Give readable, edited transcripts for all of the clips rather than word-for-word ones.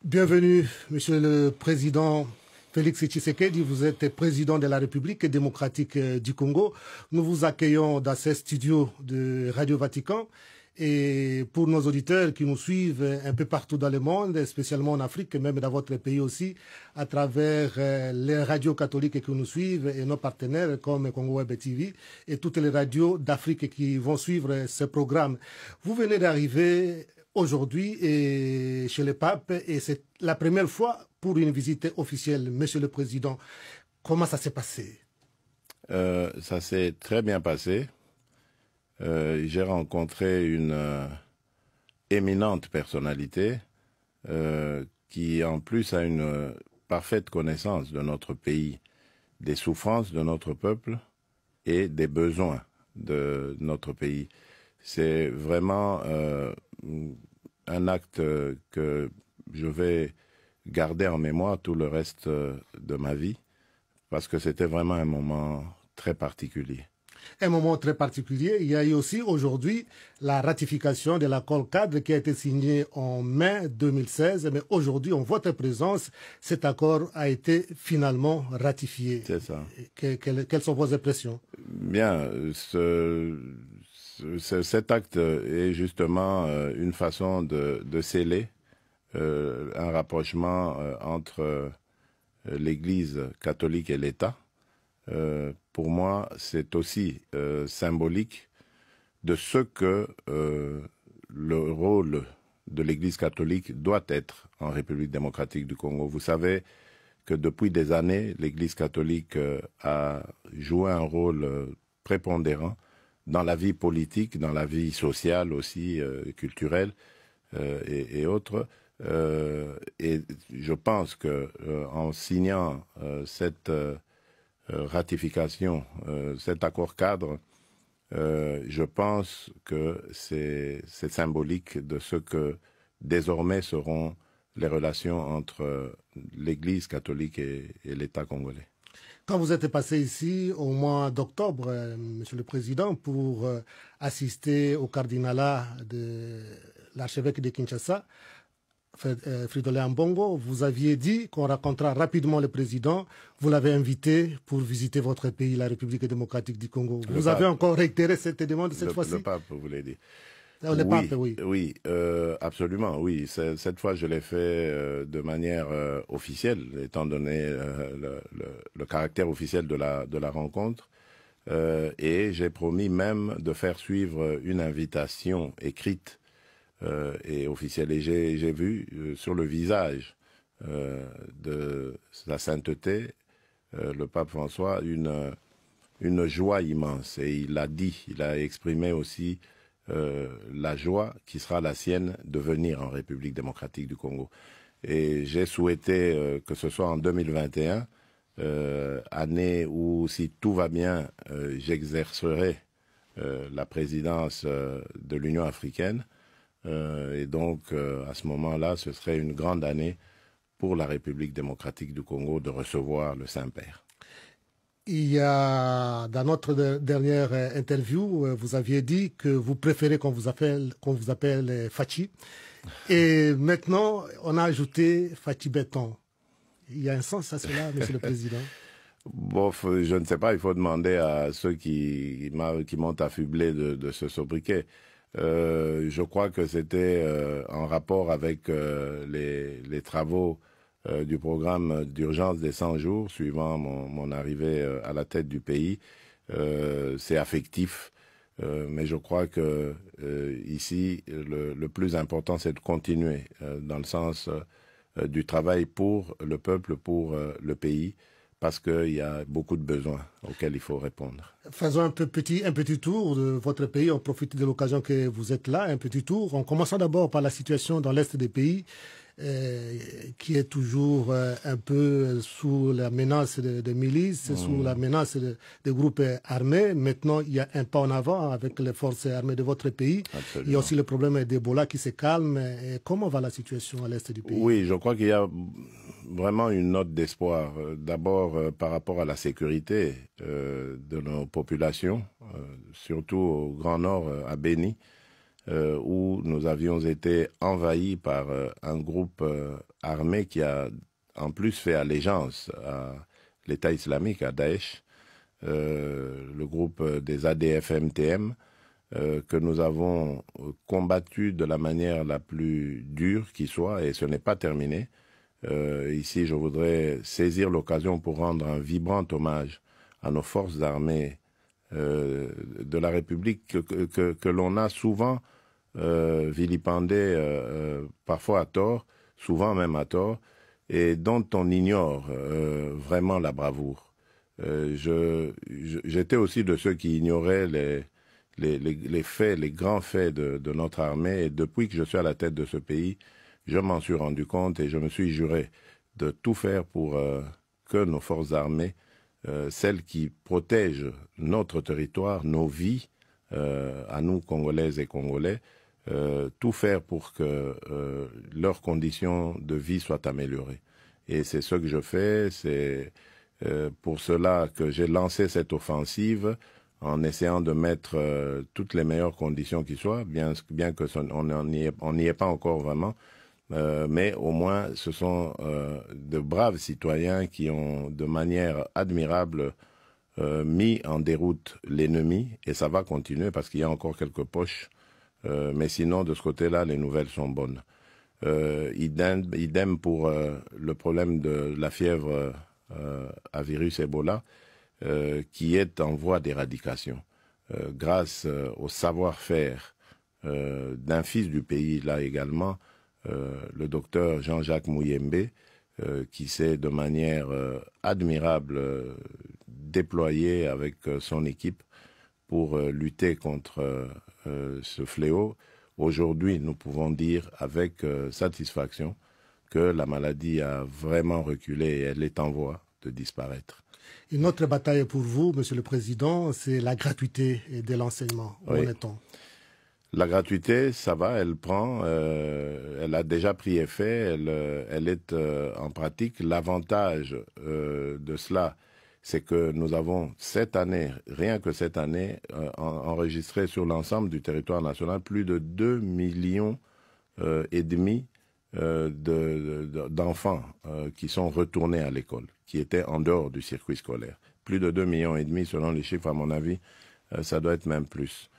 Bienvenue, Monsieur le Président Félix Tshisekedi. Vous êtes président de la République démocratique du Congo. Nous vous accueillons dans ces studios de Radio Vatican. Et pour nos auditeurs qui nous suivent un peu partout dans le monde, spécialement en Afrique, et même dans votre pays aussi, à travers les radios catholiques qui nous suivent et nos partenaires comme Congo Web TV et toutes les radios d'Afrique qui vont suivre ce programme. Vous venez d'arriver aujourd'hui chez le pape et c'est la première fois pour une visite officielle. Monsieur le Président, comment ça s'est passé? Ça s'est très bien passé. J'ai rencontré une éminente personnalité qui en plus a une parfaite connaissance de notre pays, des souffrances de notre peuple et des besoins de notre pays. C'est vraiment un acte que je vais garder en mémoire tout le reste de ma vie parce que c'était vraiment un moment très particulier. Un moment très particulier. Il y a eu aussi aujourd'hui la ratification de l'accord cadre qui a été signé en mai 2016. Mais aujourd'hui, en votre présence, cet accord a été finalement ratifié. C'est ça. Quelles sont vos impressions? Bien, cet acte est justement une façon de sceller un rapprochement entre l'Église catholique et l'État. Pour moi, c'est aussi symbolique de ce que le rôle de l'Église catholique doit être en République démocratique du Congo. Vous savez que depuis des années, l'Église catholique a joué un rôle prépondérant dans la vie politique, dans la vie sociale aussi, culturelle et autres. Et je pense que en signant cette ratification, cet accord cadre, je pense que c'est symbolique de ce que désormais seront les relations entre l'Église catholique et l'État congolais. Quand vous êtes passé ici au mois d'octobre, Monsieur le Président, pour assister au cardinalat de l'archevêque de Kinshasa, Fridolin Ambongo, vous aviez dit qu'on rencontrera rapidement le président. Vous l'avez invité pour visiter votre pays, la République démocratique du Congo. Vous avez encore réitéré cette demande cette fois-ci? Le pape, vous voulez dire? Le pape, oui. Oui, absolument, oui. Cette fois, je l'ai fait de manière officielle, étant donné le caractère officiel de la rencontre. Et j'ai promis même de faire suivre une invitation écrite et officielle. Et j'ai vu sur le visage de sa sainteté, le pape François, une joie immense. Et il a dit, il a exprimé aussi la joie qui sera la sienne de venir en République démocratique du Congo. Et j'ai souhaité que ce soit en 2021, année où, si tout va bien, j'exercerai la présidence de l'Union africaine. Et donc, à ce moment-là, ce serait une grande année pour la République démocratique du Congo de recevoir le Saint-Père. Il y a, dans notre dernière interview, vous aviez dit que vous préférez qu'on vous appelle Fachi. Et maintenant, on a ajouté Fachi Béton. Il y a un sens à cela, Monsieur le Président? Bon, je ne sais pas, il faut demander à ceux qui m'ont affublé de ce sobriquet. Je crois que c'était en rapport avec les travaux du programme d'urgence des 100 jours, suivant mon arrivée à la tête du pays. C'est affectif, mais je crois que ici, le plus important, c'est de continuer dans le sens du travail pour le peuple, pour le pays, parce qu'il y a beaucoup de besoins auxquels il faut répondre. Faisons un petit tour de votre pays. On profite de l'occasion que vous êtes là, un petit tour. En commençant d'abord par la situation dans l'Est des pays, qui est toujours un peu sous la menace de milices, sous la menace de groupes armés. Maintenant, il y a un pas en avant avec les forces armées de votre pays. Absolument. Il y a aussi le problème d'Ebola qui se calme. Et comment va la situation à l'Est du pays? Oui, je crois qu'il y a vraiment une note d'espoir. D'abord par rapport à la sécurité de nos populations, surtout au Grand Nord, à Béni. où nous avions été envahis par un groupe armé qui a en plus fait allégeance à l'État islamique, à Daesh, le groupe des ADF-MTM, que nous avons combattu de la manière la plus dure qui soit, et ce n'est pas terminé. Ici, je voudrais saisir l'occasion pour rendre un vibrant hommage à nos forces armées de la République que l'on a souvent vilipendées, parfois à tort, souvent même à tort, et dont on ignore vraiment la bravoure. J'étais aussi de ceux qui ignoraient les faits, les grands faits de notre armée, et depuis que je suis à la tête de ce pays, je m'en suis rendu compte et je me suis juré de tout faire pour que nos forces armées, celles qui protègent notre territoire, nos vies, à nous, Congolaises et Congolais, tout faire pour que leurs conditions de vie soient améliorées. Et c'est ce que je fais, c'est pour cela que j'ai lancé cette offensive en essayant de mettre toutes les meilleures conditions qui soient, bien que on n'y est pas encore vraiment, mais au moins ce sont de braves citoyens qui ont de manière admirable mis en déroute l'ennemi, et ça va continuer parce qu'il y a encore quelques poches, mais sinon de ce côté-là les nouvelles sont bonnes. Idem pour le problème de la fièvre à virus Ebola, qui est en voie d'éradication. Grâce au savoir-faire d'un fils du pays, là également, le docteur Jean-Jacques Mouyembe, qui s'est de manière admirable déployé avec son équipe pour lutter contre ce fléau. Aujourd'hui, nous pouvons dire avec satisfaction que la maladie a vraiment reculé et elle est en voie de disparaître. Une autre bataille pour vous, Monsieur le Président, c'est la gratuité de l'enseignement. Où en est-on ? La gratuité, ça va, elle prend, elle a déjà pris effet, elle est en pratique. L'avantage de cela, c'est que nous avons cette année, rien que cette année, enregistré sur l'ensemble du territoire national plus de 2,5 millions d'enfants qui sont retournés à l'école, qui étaient en dehors du circuit scolaire. Plus de 2,5 millions selon les chiffres, à mon avis, ça doit être même plus.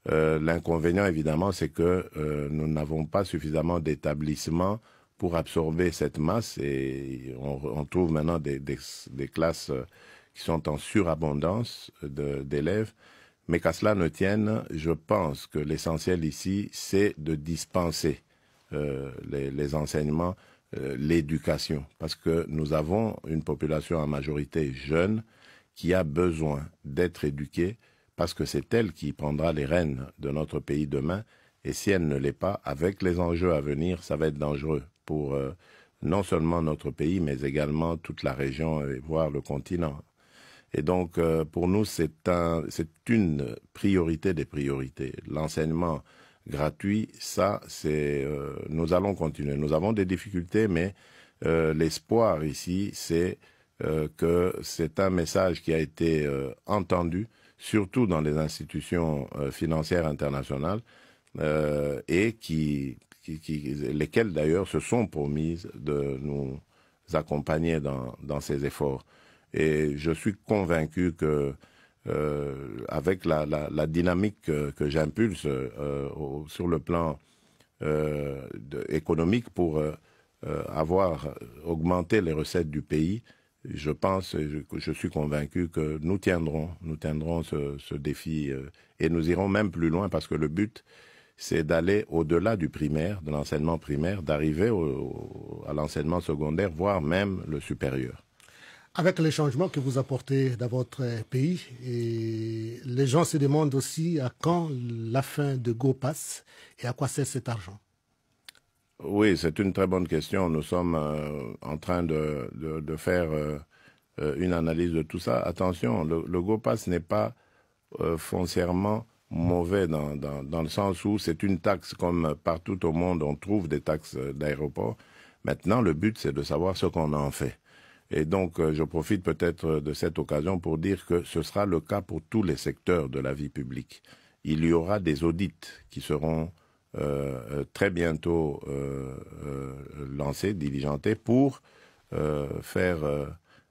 L'inconvénient, évidemment, c'est que nous n'avons pas suffisamment d'établissements pour absorber cette masse, et on trouve maintenant des classes qui sont en surabondance d'élèves. Mais qu'à cela ne tienne, je pense que l'essentiel ici, c'est de dispenser les enseignements, l'éducation, parce que nous avons une population en majorité jeune qui a besoin d'être éduquée, parce que c'est elle qui prendra les rênes de notre pays demain, et si elle ne l'est pas, avec les enjeux à venir, ça va être dangereux pour non seulement notre pays, mais également toute la région, et voire le continent. Et donc, pour nous, c'est une priorité des priorités. L'enseignement gratuit, ça, nous allons continuer. Nous avons des difficultés, mais l'espoir ici, c'est que c'est un message qui a été entendu, surtout dans les institutions financières internationales, et lesquelles d'ailleurs se sont promises de nous accompagner dans ces efforts. Et je suis convaincu que avec la dynamique que j'impulse sur le plan économique pour avoir augmenté les recettes du pays, je suis convaincu que nous tiendrons ce défi et nous irons même plus loin, parce que le but, c'est d'aller au-delà du primaire, de l'enseignement primaire, d'arriver à l'enseignement secondaire, voire même le supérieur. Avec les changements que vous apportez dans votre pays, et les gens se demandent aussi à quand la fin de Go passe et à quoi sert cet argent. Oui, c'est une très bonne question. Nous sommes en train de faire une analyse de tout ça. Attention, le Go pass n'est pas foncièrement mauvais dans le sens où c'est une taxe comme partout au monde, on trouve des taxes d'aéroport. Maintenant, le but, c'est de savoir ce qu'on en fait. Et donc, je profite peut-être de cette occasion pour dire que ce sera le cas pour tous les secteurs de la vie publique. Il y aura des audits qui seront très bientôt lancée, diligentée, pour faire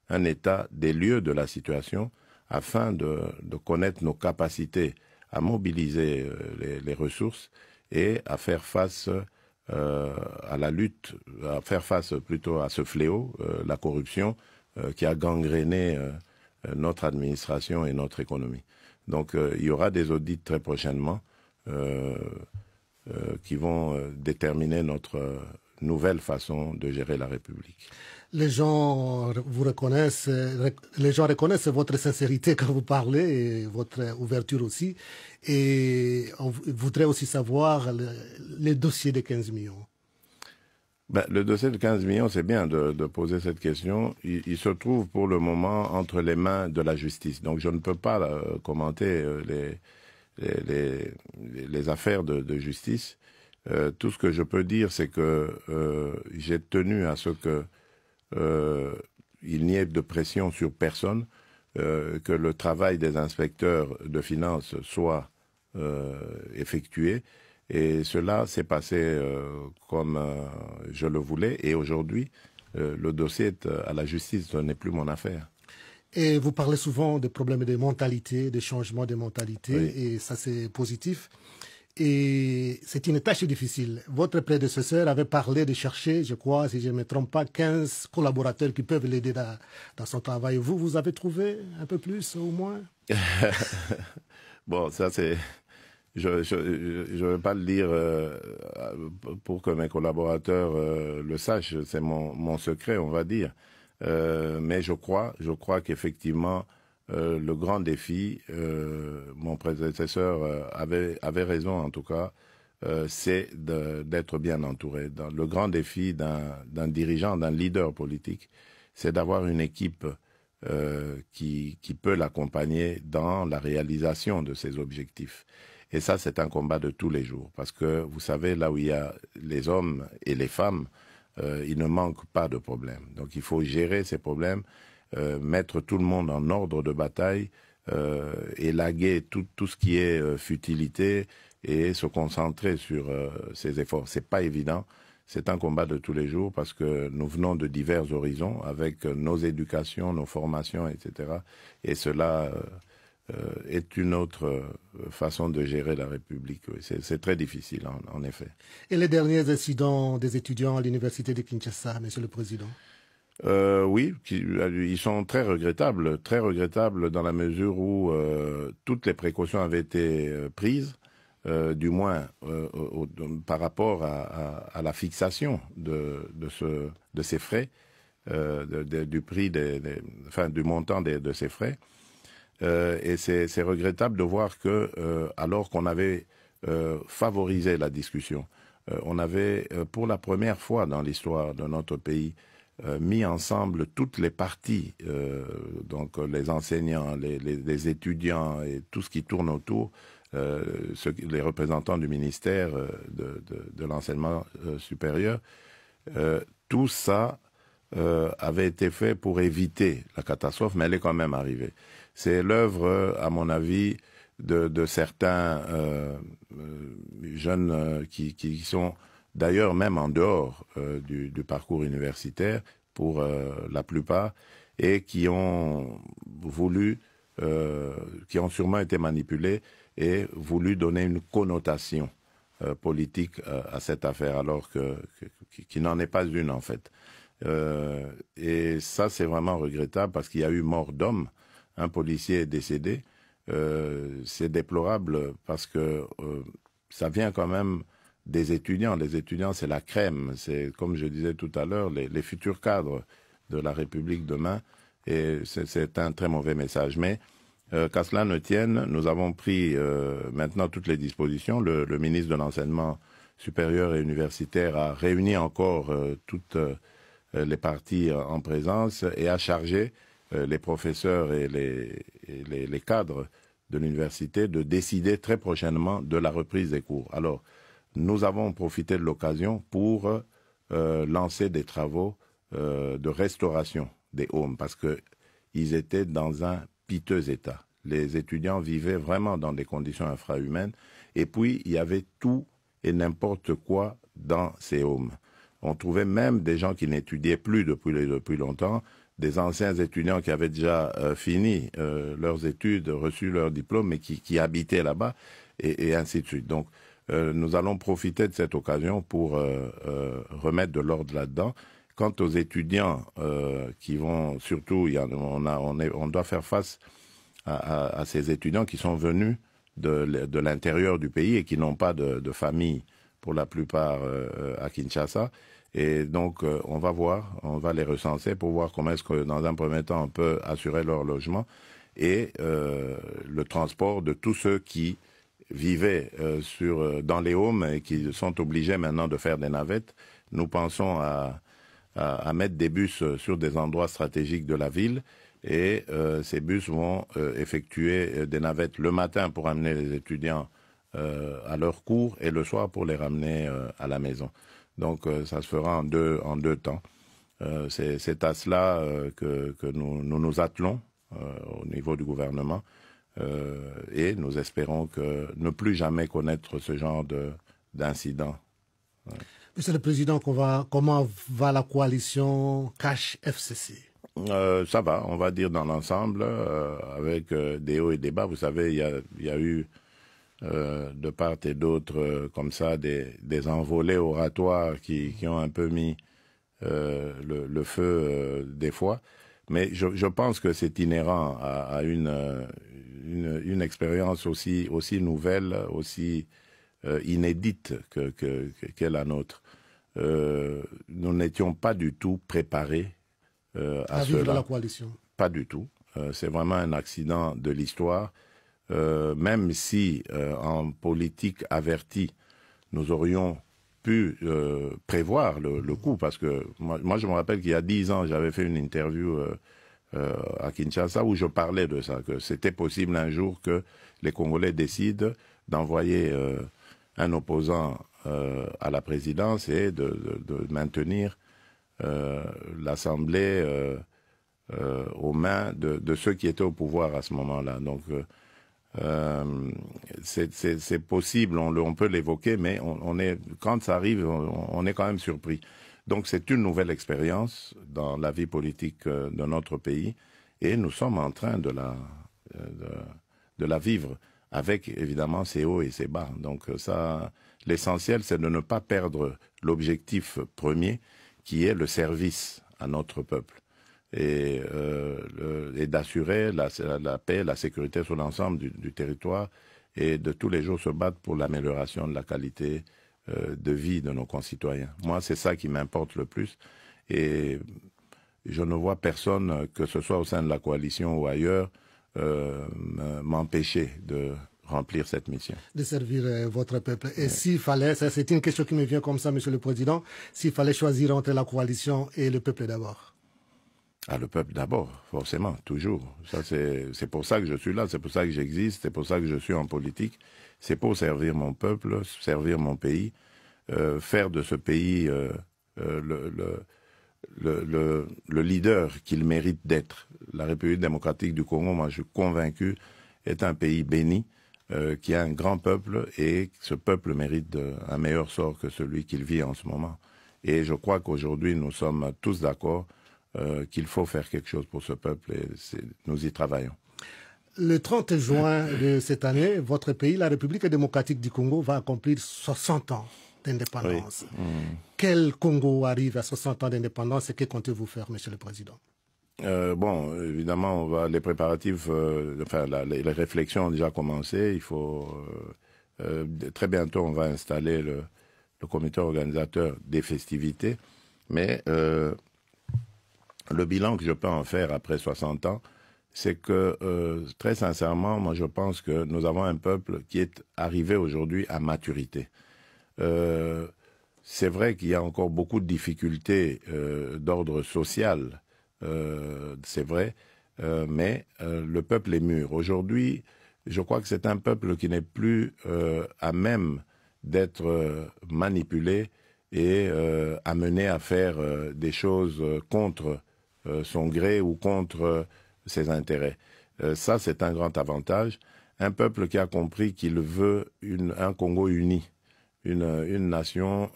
un état des lieux de la situation afin de connaître nos capacités à mobiliser les ressources et à faire face à la lutte, à faire face plutôt à ce fléau, la corruption, qui a gangréné notre administration et notre économie. Donc il y aura des audits très prochainement qui vont déterminer notre nouvelle façon de gérer la République. Les gens vous reconnaissent, les gens reconnaissent votre sincérité quand vous parlez et votre ouverture aussi. Et on voudrait aussi savoir les dossiers de 15 millions. Ben, le dossier de 15 millions, c'est bien de poser cette question. Il se trouve pour le moment entre les mains de la justice. Donc je ne peux pas commenter les affaires de justice. Tout ce que je peux dire, c'est que j'ai tenu à ce que il n'y ait de pression sur personne, que le travail des inspecteurs de finances soit effectué. Et cela s'est passé comme je le voulais. Et aujourd'hui, le dossier est à la justice, ce n'est plus mon affaire. Et vous parlez souvent des problèmes de mentalité, des changements de mentalité, oui. Et ça c'est positif. Et c'est une tâche difficile. Votre prédécesseur avait parlé de chercher, je crois, si je ne me trompe pas, 15 collaborateurs qui peuvent l'aider dans son travail. Vous avez trouvé un peu plus, au moins? Bon, ça c'est... Je ne vais pas le dire pour que mes collaborateurs le sachent, c'est mon secret, on va dire. Mais je crois qu'effectivement, le grand défi, mon prédécesseur avait raison en tout cas, c'est d'être bien entouré. Le grand défi d'un dirigeant, d'un leader politique, c'est d'avoir une équipe qui peut l'accompagner dans la réalisation de ses objectifs. Et ça, c'est un combat de tous les jours. Parce que, vous savez, là où il y a les hommes et les femmes, il ne manque pas de problèmes. Donc, il faut gérer ces problèmes, mettre tout le monde en ordre de bataille, élaguer tout ce qui est futilité et se concentrer sur ces efforts. C'est pas évident. C'est un combat de tous les jours parce que nous venons de divers horizons avec nos éducations, nos formations, etc. Et cela... est une autre façon de gérer la République. Oui. C'est très difficile, en effet. Et les derniers incidents des étudiants à l'université de Kinshasa, Monsieur le Président? Oui, ils sont très regrettables dans la mesure où toutes les précautions avaient été prises, du moins par rapport à la fixation de ces frais, du prix, du montant de ces frais. Et c'est regrettable de voir que, alors qu'on avait favorisé la discussion, on avait, pour la première fois dans l'histoire de notre pays, mis ensemble toutes les parties, donc les enseignants, les étudiants et tout ce qui tourne autour, les représentants du ministère de l'enseignement supérieur, tout ça avait été fait pour éviter la catastrophe, mais elle est quand même arrivée. C'est l'œuvre, à mon avis, de certains jeunes qui sont d'ailleurs même en dehors du parcours universitaire, pour la plupart, et qui ont voulu, qui ont sûrement été manipulés et voulu donner une connotation politique à cette affaire, alors qui n'en est pas une en fait. Et ça, c'est vraiment regrettable parce qu'il y a eu mort d'homme. Un policier est décédé. C'est déplorable parce que ça vient quand même des étudiants. Les étudiants, c'est la crème. C'est, comme je disais tout à l'heure, les futurs cadres de la République demain. Et c'est un très mauvais message. Mais qu'à cela ne tienne, nous avons pris maintenant toutes les dispositions. Le ministre de l'Enseignement supérieur et universitaire a réuni encore toutes les parties en présence et a chargé les professeurs et les cadres de l'université de décider très prochainement de la reprise des cours. Alors, nous avons profité de l'occasion pour lancer des travaux de restauration des homes parce qu'ils étaient dans un piteux état. Les étudiants vivaient vraiment dans des conditions infrahumaines et puis il y avait tout et n'importe quoi dans ces homes. On trouvait même des gens qui n'étudiaient plus depuis longtemps, des anciens étudiants qui avaient déjà fini leurs études, reçu leur diplôme, mais qui habitaient là-bas, et ainsi de suite. Donc, nous allons profiter de cette occasion pour remettre de l'ordre là-dedans. Quant aux étudiants qui vont, surtout, on doit faire face à ces étudiants qui sont venus de l'intérieur du pays et qui n'ont pas de famille, pour la plupart, à Kinshasa. Et donc, on va les recenser pour voir comment est-ce que, dans un premier temps, on peut assurer leur logement et le transport de tous ceux qui vivaient dans les homes et qui sont obligés maintenant de faire des navettes. Nous pensons à mettre des bus sur des endroits stratégiques de la ville et ces bus vont effectuer des navettes le matin pour amener les étudiants à leurs cours et le soir pour les ramener à la maison. Donc ça se fera en deux temps. C'est à cela que nous attelons au niveau du gouvernement et nous espérons ne plus jamais connaître ce genre d'incident. Ouais. Monsieur le Président, comment va la coalition Cash-FCC? Ça va, on va dire dans l'ensemble, avec des hauts et des bas. Vous savez, il y a eu de part et d'autre, comme ça, des envolées oratoires qui ont un peu mis le feu des fois. Mais je pense que c'est inhérent à une expérience aussi nouvelle, aussi inédite qu'est la nôtre. Nous n'étions pas du tout préparés à vivre cela. La coalition. Pas du tout. C'est vraiment un accident de l'histoire. Même si en politique avertie, nous aurions pu prévoir le coup, parce que moi je me rappelle qu'il y a 10 ans, j'avais fait une interview à Kinshasa où je parlais de ça, que c'était possible un jour que les Congolais décident d'envoyer un opposant à la présidence et de maintenir l'Assemblée aux mains de ceux qui étaient au pouvoir à ce moment-là. Donc c'est possible, on peut l'évoquer, mais quand ça arrive, on est quand même surpris. Donc c'est une nouvelle expérience dans la vie politique de notre pays et nous sommes en train de la vivre avec évidemment ses hauts et ses bas. Donc ça, l'essentiel, c'est de ne pas perdre l'objectif premier qui est le service à notre peuple et d'assurer la paix, la sécurité sur l'ensemble du territoire et de tous les jours se battre pour l'amélioration de la qualité de vie de nos concitoyens. Moi, c'est ça qui m'importe le plus et je ne vois personne, que ce soit au sein de la coalition ou ailleurs, m'empêcher de remplir cette mission. De servir votre peuple. Et s'il fallait, c'est une question qui me vient comme ça, Monsieur le Président, s'il fallait choisir entre la coalition et le peuple d'abord? Ah, le peuple d'abord, forcément, toujours. Ça, c'est pour ça que je suis là, c'est pour ça que j'existe, c'est pour ça que je suis en politique. C'est pour servir mon peuple, servir mon pays, faire de ce pays le leader qu'il mérite d'être. La République démocratique du Congo, moi je suis convaincu, est un pays béni, qui a un grand peuple et ce peuple mérite un meilleur sort que celui qu'il vit en ce moment. Et je crois qu'aujourd'hui nous sommes tous d'accord qu'il faut faire quelque chose pour ce peuple et nous y travaillons. Le 30 juin de cette année, votre pays, la République démocratique du Congo, va accomplir 60 ans d'indépendance. Oui. Quel Congo arrive à 60 ans d'indépendance et que comptez-vous faire, Monsieur le Président? Bon, évidemment, les préparatifs, les réflexions ont déjà commencé. Il faut très bientôt, on va installer le comité organisateur des festivités. Mais le bilan que je peux en faire après 60 ans, c'est que très sincèrement, moi je pense que nous avons un peuple qui est arrivé aujourd'hui à maturité. C'est vrai qu'il y a encore beaucoup de difficultés d'ordre social. C'est vrai, mais le peuple est mûr. Aujourd'hui, je crois que c'est un peuple qui n'est plus à même d'être manipulé et amené à faire des choses contre son gré ou contre ses intérêts. Ça, c'est un grand avantage. Un peuple qui a compris qu'il veut un Congo uni, une nation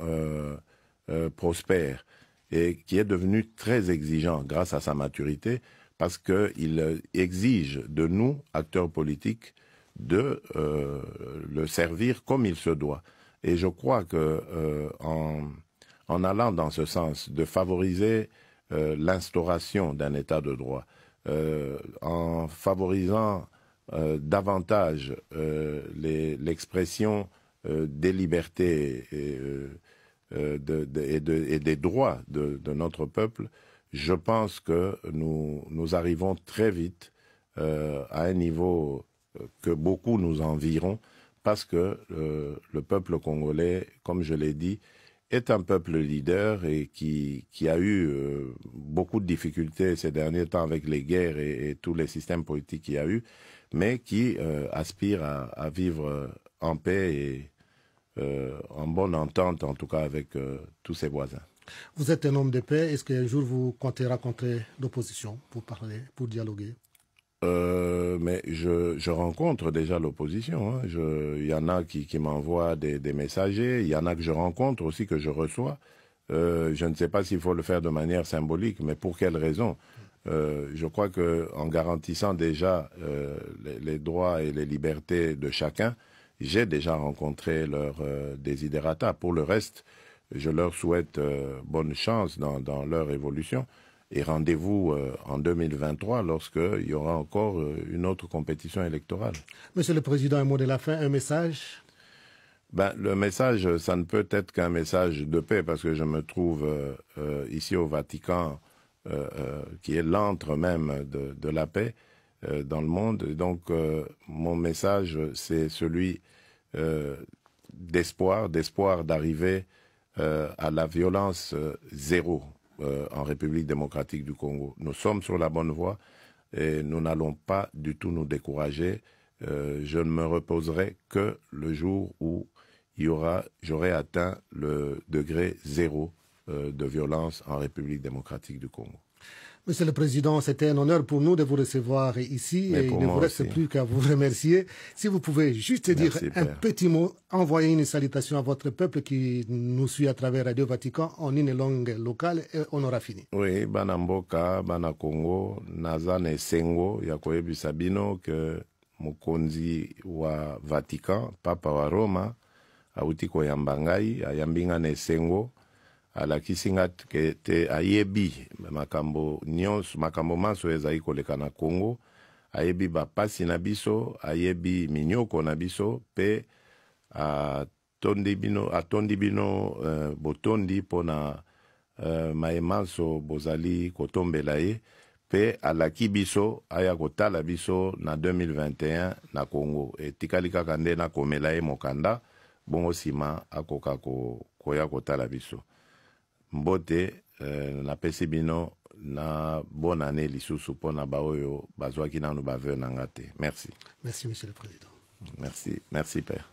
prospère et qui est devenue très exigeant grâce à sa maturité, parce qu'il exige de nous, acteurs politiques, de le servir comme il se doit. Et je crois que en allant dans ce sens, de favoriser l'instauration d'un État de droit, en favorisant davantage l'expression des libertés et des droits de notre peuple, je pense que nous arrivons très vite à un niveau que beaucoup nous envieront, parce que le peuple congolais, comme je l'ai dit, est un peuple leader et qui a eu beaucoup de difficultés ces derniers temps avec les guerres et tous les systèmes politiques qu'il y a eu, mais qui aspire à vivre en paix et en bonne entente, en tout cas avec tous ses voisins. Vous êtes un homme de paix. Est-ce qu'un jour vous comptez rencontrer l'opposition pour parler, pour dialoguer? Mais je rencontre déjà l'opposition. Hein. Il y en a qui m'envoient des messagers, il y en a que je rencontre aussi, que je reçois. Je ne sais pas s'il faut le faire de manière symbolique, mais pour quelle raison? Je crois qu'en garantissant déjà les droits et les libertés de chacun, j'ai déjà rencontré leurs desiderata. Pour le reste, je leur souhaite bonne chance dans leur évolution. Et rendez-vous en 2023 lorsqu'il y aura encore une autre compétition électorale. Monsieur le Président, un mot de la fin, un message? Le message, ça ne peut être qu'un message de paix, parce que je me trouve ici au Vatican, qui est l'antre même de la paix dans le monde. Et donc, mon message, c'est celui d'espoir d'arriver à la violence zéro en République démocratique du Congo. Nous sommes sur la bonne voie et nous n'allons pas du tout nous décourager. Je ne me reposerai que le jour où j'aurai atteint le degré zéro de violence en République démocratique du Congo. Monsieur le Président, c'était un honneur pour nous de vous recevoir ici. Et il ne vous reste plus qu'à vous remercier. Si vous pouvez juste dire un petit mot, envoyer une salutation à votre peuple qui nous suit à travers Radio Vatican en une langue locale, et on aura fini. Oui, bana mboka, bana Congo, nazane sengo, yakoyebi sabino que mokonzi wa Vatican, Papa wa Roma, auti koyamba ngai, ayambinga ne sengo, alakisi nga te ayebi makambo nyonso, makambo manso ezali koleka na Congo, ayebi bapasi na biso, ayebi minyoko na biso, pe atondi bino botondi pona maemanso bozali kotombela ye, pe alaki biso aya kotala biso na 2021 na Congo. E tikali kaka nde na komela ye mokanda, bongo sima akoka koya kotala biso. Mbote napesi bino na bonne année lisusu pona baoyo bazwaki nanu baveu na nga te. Merci. Merci, Monsieur le Président. Merci, Père.